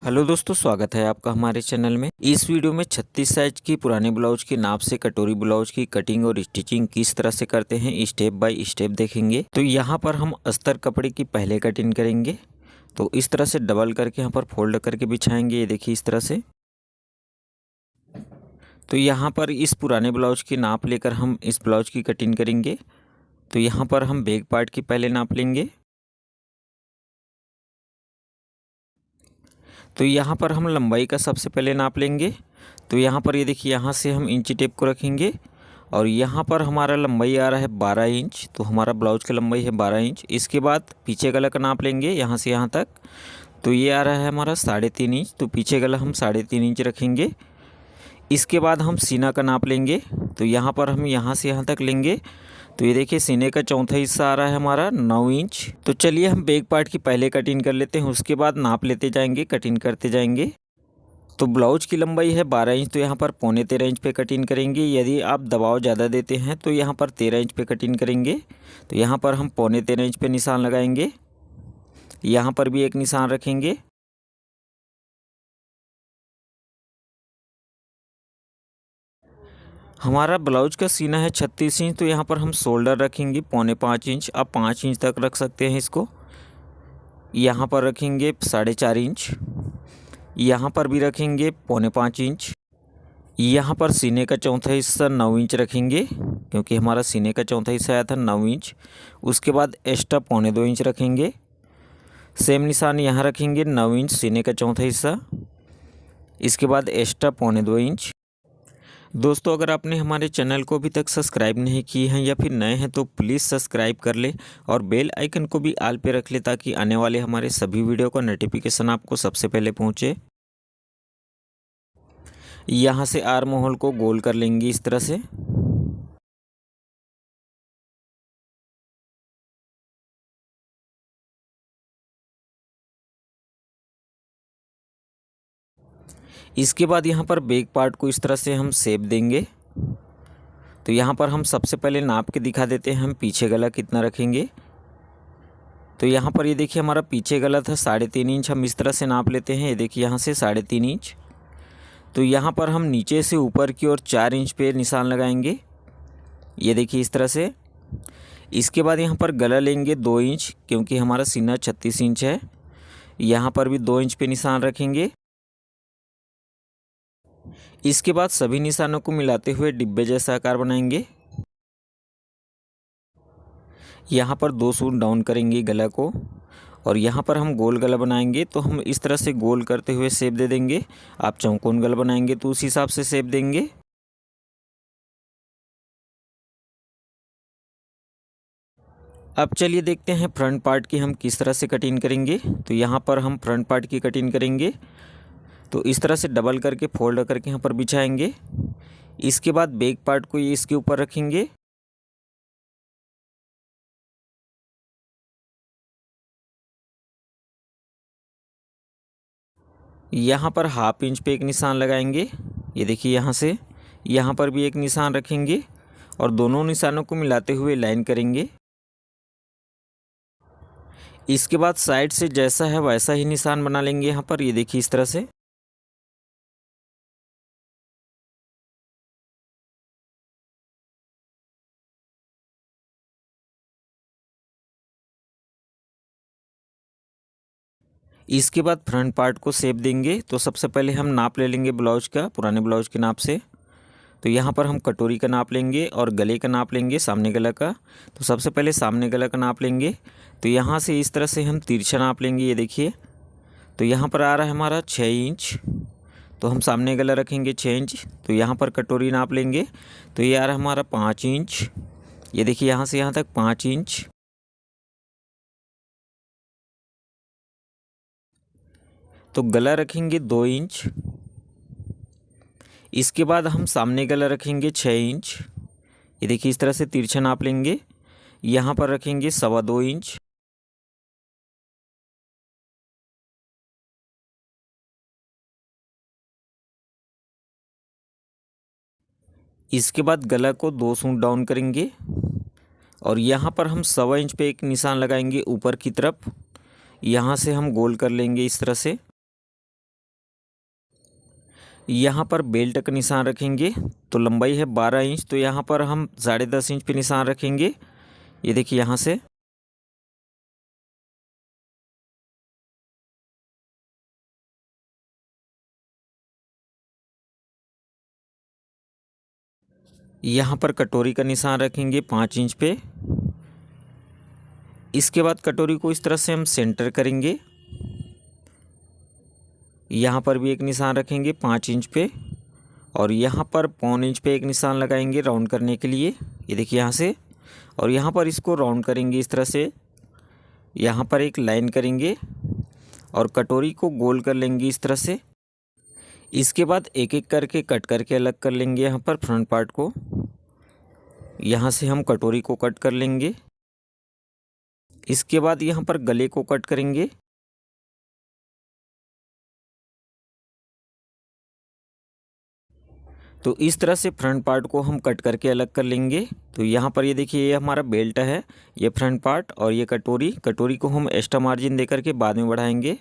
Hello दोस्तों, स्वागत है आपका हमारे चैनल में। इस वीडियो में 36 साइज की पुराने ब्लाउज की नाप से कटोरी ब्लाउज की कटिंग और स्टिचिंग किस तरह से करते हैं स्टेप बाय स्टेप देखेंगे। तो यहाँ पर हम अस्तर कपड़े की पहले कटिंग करेंगे। तो इस तरह से डबल करके यहाँ पर फोल्ड करके बिछाएंगे, ये देखिए इस तरह से। तो यहाँ पर इस पुराने ब्लाउज की नाप लेकर हम इस ब्लाउज की कटिंग करेंगे। तो यहाँ पर हम बैक पार्ट की पहले नाप लेंगे। तो यहाँ पर हम लंबाई का सबसे पहले नाप लेंगे। तो यहाँ पर ये देखिए, यहाँ से हम इंची टेप को रखेंगे और यहाँ पर हमारा लंबाई आ रहा है 12 इंच। तो हमारा ब्लाउज की लंबाई है 12 इंच। इसके बाद पीछे गला का नाप लेंगे यहाँ से यहाँ तक। तो ये आ रहा है हमारा 3.5 इंच। तो पीछे गला हम 3.5 इंच रखेंगे। इसके बाद हम सीना का नाप लेंगे। तो यहाँ पर हम यहाँ से यहाँ तक लेंगे। तो ये देखिए, सीने का चौथा हिस्सा आ रहा है हमारा 9 इंच। तो चलिए हम बैक पार्ट की पहले कटिंग कर लेते हैं, उसके बाद नाप लेते जाएंगे, कटिंग करते जाएंगे। तो ब्लाउज की लंबाई है 12 इंच। तो यहाँ पर 13.25 इंच पे कटिंग करेंगे। यदि आप दबाव ज़्यादा देते हैं तो यहाँ पर 13 इंच पे कटिंग करेंगे। तो यहाँ पर हम 13.25 इंच पे निशान लगाएंगे। यहाँ पर भी एक निशान रखेंगे। हमारा ब्लाउज का सीना है 36 इंच। तो यहाँ पर हम शोल्डर रखेंगे 4.25 इंच। आप 5 इंच तक रख सकते हैं इसको। यहाँ पर रखेंगे 4.5 इंच। यहाँ पर भी रखेंगे 4.25 इंच। यहाँ पर सीने का चौथा हिस्सा 9 इंच रखेंगे, क्योंकि हमारा सीने का चौथा हिस्सा आया था 9 इंच। उसके बाद एक्स्ट्रा 2.25 इंच रखेंगे। सेम निशान यहाँ रखेंगे 9 इंच सीने का चौथा हिस्सा। इसके बाद एक्स्ट्रा 2.25 इंच। दोस्तों, अगर आपने हमारे चैनल को अभी तक सब्सक्राइब नहीं किए हैं या फिर नए हैं तो प्लीज़ सब्सक्राइब कर ले और बेल आइकन को भी ऑल पे रख ले, ताकि आने वाले हमारे सभी वीडियो का नोटिफिकेशन आपको सबसे पहले पहुंचे। यहाँ से आर्म होल को गोल कर लेंगे इस तरह से। इसके बाद यहाँ पर बैक पार्ट को इस तरह से हम शेप देंगे। तो यहाँ पर हम सबसे पहले नाप के दिखा देते हैं हम पीछे गला कितना रखेंगे। तो यहाँ पर ये देखिए, हमारा पीछे गला था 3.5 इंच। हम इस तरह से नाप लेते हैं। ये देखिए, यहाँ से 3.5 इंच। तो यहाँ पर हम नीचे से ऊपर की ओर 4 इंच पे निशान लगाएंगे, ये देखिए इस तरह से। इसके बाद यहाँ पर गला लेंगे 2 इंच, क्योंकि हमारा सीना 36 इंच है। यहाँ पर भी 2 इंच पे निशान रखेंगे। इसके बाद सभी निशानों को मिलाते हुए डिब्बे जैसा आकार बनाएंगे। यहाँ पर 2 सूट डाउन करेंगे गला को और यहाँ पर हम गोल गला बनाएंगे। तो हम इस तरह से गोल करते हुए शेप दे देंगे। आप चौकोन गला बनाएंगे तो उस हिसाब से शेप देंगे। अब चलिए देखते हैं फ्रंट पार्ट की हम किस तरह से कटिंग करेंगे। तो यहाँ पर हम फ्रंट पार्ट की कटिंग करेंगे। तो इस तरह से डबल करके फोल्ड करके यहाँ पर बिछाएंगे। इसके बाद बैक पार्ट को ये इसके ऊपर रखेंगे। यहाँ पर 1/2 इंच पे एक निशान लगाएंगे, ये देखिए यहाँ से। यहाँ पर भी एक निशान रखेंगे और दोनों निशानों को मिलाते हुए लाइन करेंगे। इसके बाद साइड से जैसा है वैसा ही निशान बना लेंगे यहाँ पर, ये देखिए इस तरह से। इसके बाद फ्रंट पार्ट को शेप देंगे। तो सबसे पहले हम नाप ले लेंगे ब्लाउज का, पुराने ब्लाउज के नाप से। तो यहाँ पर हम कटोरी का नाप लेंगे और गले का नाप लेंगे, सामने गला का। तो सबसे पहले सामने गला का नाप लेंगे। तो यहाँ से इस तरह से हम तिरछा नाप लेंगे, ये देखिए। तो यहाँ पर आ रहा है हमारा 6 इंच। तो हम सामने गला रखेंगे 6 इंच। तो यहाँ पर कटोरी नाप लेंगे। तो ये आ रहा है हमारा 5 इंच, ये देखिए यहाँ से यहाँ तक 5 इंच। तो गला रखेंगे 2 इंच। इसके बाद हम सामने गला रखेंगे 6 इंच, ये देखिए इस तरह से तिरछा नाप लेंगे। यहाँ पर रखेंगे 2.25 इंच। इसके बाद गला को 2 सूंठ डाउन करेंगे और यहाँ पर हम 1.25 इंच पे एक निशान लगाएंगे ऊपर की तरफ। यहाँ से हम गोल कर लेंगे इस तरह से। यहाँ पर बेल्ट का निशान रखेंगे। तो लंबाई है 12 इंच, तो यहाँ पर हम 10.5 इंच पे निशान रखेंगे। ये देखिए यहाँ से यहाँ पर कटोरी का निशान रखेंगे 5 इंच पे। इसके बाद कटोरी को इस तरह से हम सेंटर करेंगे। यहाँ पर भी एक निशान रखेंगे 5 इंच पे, और यहाँ पर 1.25 इंच पे एक निशान लगाएंगे राउंड करने के लिए। ये देखिए यहाँ से, और यहाँ पर इसको राउंड करेंगे इस तरह से। यहाँ पर एक लाइन करेंगे और कटोरी को गोल कर लेंगे इस तरह से। इसके बाद एक एक करके कट करके अलग कर लेंगे यहाँ पर फ्रंट पार्ट को। यहाँ से हम कटोरी को कट कर लेंगे। इसके बाद यहाँ पर गले को कट करेंगे। तो इस तरह से फ्रंट पार्ट को हम कट करके अलग कर लेंगे। तो यहाँ पर ये देखिए, ये हमारा बेल्ट है, ये फ्रंट पार्ट, और ये कटोरी को हम एक्स्ट्रा मार्जिन दे करके बाद में बढ़ाएंगे।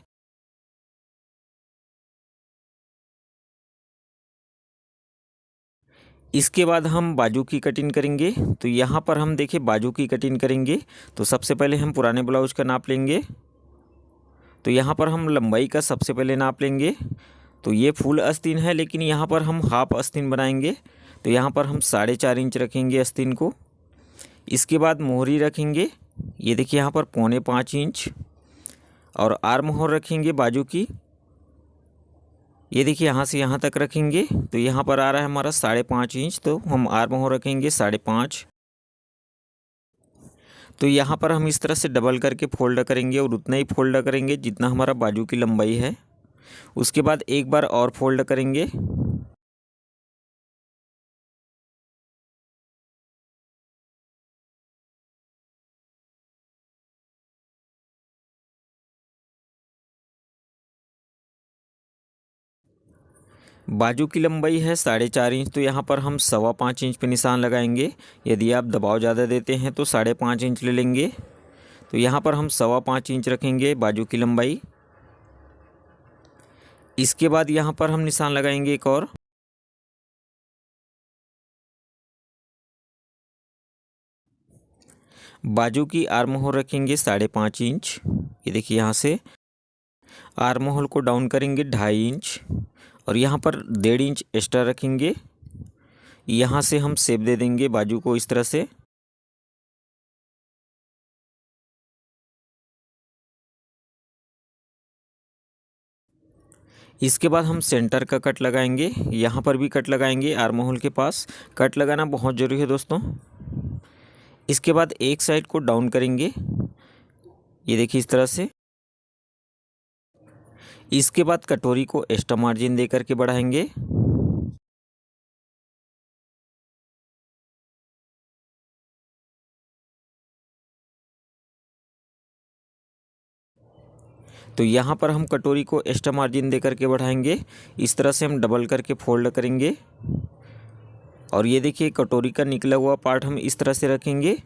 इसके बाद हम बाजू की कटिंग करेंगे। तो यहाँ पर हम देखिए बाजू की कटिंग करेंगे। तो सबसे पहले हम पुराने ब्लाउज का नाप लेंगे। तो यहाँ पर हम लंबाई का सबसे पहले नाप लेंगे। तो ये फुल आस्तीन है, लेकिन यहाँ पर हम हाफ आस्तीन बनाएंगे। तो यहाँ पर हम 4.5 इंच रखेंगे आस्तीन को। इसके बाद मोहरी रखेंगे, ये देखिए यहाँ पर 4.25 इंच, और आर्म होल रखेंगे बाजू की। ये देखिए यहाँ से यहाँ तक रखेंगे। तो यहाँ पर आ रहा है हमारा 5.5 इंच, तो हम आर्म होल रखेंगे 5.5। तो यहाँ पर हम इस तरह से डबल करके फोल्ड करेंगे, और उतना ही फोल्ड करेंगे जितना हमारा बाजू की लंबाई है। उसके बाद एक बार और फोल्ड करेंगे। बाजू की लंबाई है 4.5 इंच, तो यहाँ पर हम 5.25 इंच पे निशान लगाएंगे। यदि आप दबाव ज़्यादा देते हैं तो 5.5 इंच ले लेंगे। तो यहाँ पर हम 5.25 इंच रखेंगे बाजू की लंबाई। इसके बाद यहाँ पर हम निशान लगाएंगे एक और। बाजू की आर्म होल रखेंगे 5.5 इंच। ये देखिए यहाँ से आर्म होल को डाउन करेंगे 2.5 इंच, और यहाँ पर 1.5 इंच एक्स्ट्रा रखेंगे। यहाँ से हम शेप दे देंगे बाजू को इस तरह से। इसके बाद हम सेंटर का कट लगाएंगे। यहाँ पर भी कट लगाएंगे आर्म होल के पास। कट लगाना बहुत ज़रूरी है दोस्तों। इसके बाद एक साइड को डाउन करेंगे, ये देखिए इस तरह से। इसके बाद कटोरी को एक्स्ट्रा मार्जिन दे करके बढ़ाएंगे। तो यहाँ पर हम कटोरी को एक्स्ट्रा मार्जिन दे करके बढ़ाएंगे। इस तरह से हम डबल करके फोल्ड करेंगे, और ये देखिए कटोरी का निकला हुआ पार्ट हम इस तरह से रखेंगे,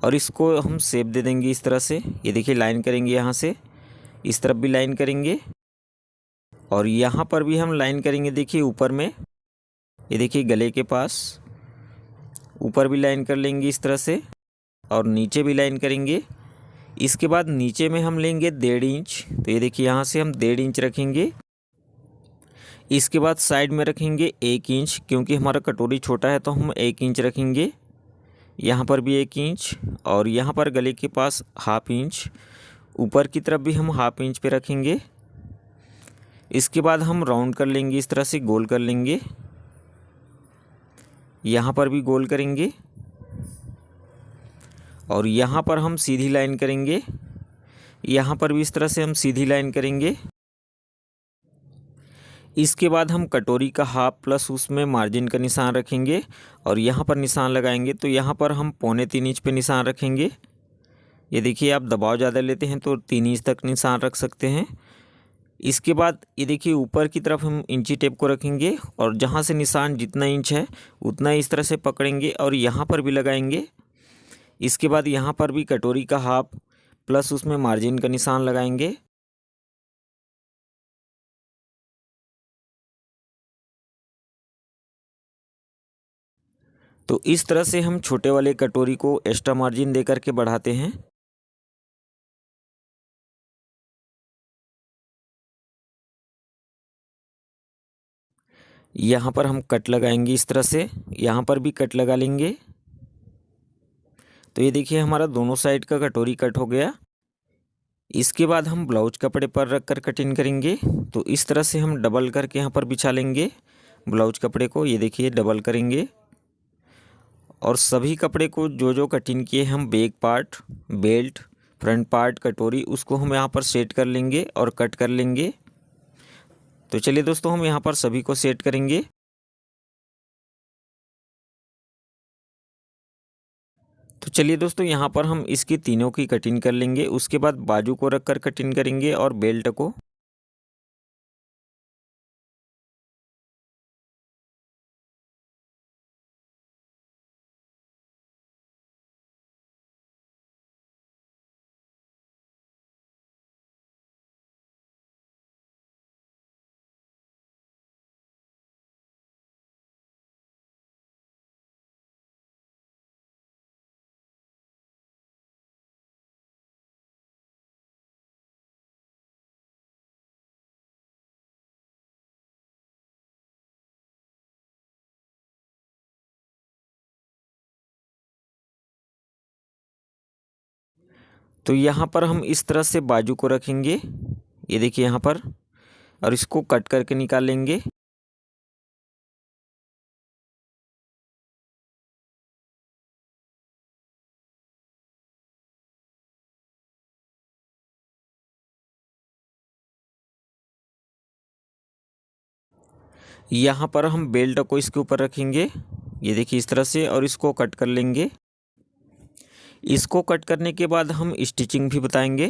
और इसको हम शेप दे देंगे इस तरह से। ये देखिए लाइन करेंगे यहाँ से, इस तरफ भी लाइन करेंगे, और यहाँ पर भी हम लाइन करेंगे। देखिए ऊपर में, ये देखिए गले के पास ऊपर भी लाइन कर लेंगे इस तरह से, और नीचे भी लाइन करेंगे। इसके बाद नीचे में हम लेंगे 1.5 इंच। तो ये देखिए यहाँ से हम 1.5 इंच रखेंगे। इसके बाद साइड में रखेंगे 1 इंच, क्योंकि हमारा कटोरी छोटा है तो हम 1 इंच रखेंगे। यहाँ पर भी 1 इंच, और यहाँ पर गले के पास 1/2 इंच। ऊपर की तरफ भी हम 1/2 इंच पे रखेंगे। इसके बाद हम राउंड कर लेंगे, इस तरह से गोल कर लेंगे। यहाँ पर भी गोल करेंगे, और यहाँ पर हम सीधी लाइन करेंगे। यहाँ पर भी इस तरह से हम सीधी लाइन करेंगे। इसके बाद हम कटोरी का हाफ प्लस उसमें मार्जिन का निशान रखेंगे, और यहाँ पर निशान लगाएंगे। तो यहाँ पर हम 3.25 इंच पे निशान रखेंगे। ये देखिए, आप दबाव ज़्यादा लेते हैं तो 3 इंच तक निशान रख सकते हैं। इसके बाद ये देखिए ऊपर की तरफ हम इंची टेप को रखेंगे, और जहाँ से निशान जितना इंच है उतना इस तरह से पकड़ेंगे, और यहाँ पर भी लगाएंगे। इसके बाद यहाँ पर भी कटोरी का हाफ प्लस उसमें मार्जिन का निशान लगाएंगे। तो इस तरह से हम छोटे वाले कटोरी को एक्स्ट्रा मार्जिन दे करके बढ़ाते हैं। यहाँ पर हम कट लगाएंगे इस तरह से, यहाँ पर भी कट लगा लेंगे। तो ये देखिए हमारा दोनों साइड का कटोरी कट हो गया। इसके बाद हम ब्लाउज कपड़े पर रख कर कटिंग करेंगे। तो इस तरह से हम डबल करके यहाँ पर बिछा लेंगे ब्लाउज कपड़े को। ये देखिए डबल करेंगे और सभी कपड़े को जो जो कटिंग किए हम back part, belt, front part, कटोरी, उसको हम यहाँ पर सेट कर लेंगे और कट कर लेंगे। तो चलिए दोस्तों हम यहाँ पर सभी को सेट करेंगे। तो चलिए दोस्तों यहाँ पर हम इसकी तीनों की कटिंग कर लेंगे। उसके बाद बाजू को रख कर कटिंग करेंगे और बेल्ट को। तो यहाँ पर हम इस तरह से बाजू को रखेंगे, ये देखिए यहाँ पर, और इसको कट करके निकाल लेंगे। यहाँ पर हम बेल्ट को इसके ऊपर रखेंगे, ये देखिए इस तरह से, और इसको कट कर लेंगे। इसको कट करने के बाद हम स्टिचिंग भी बताएंगे।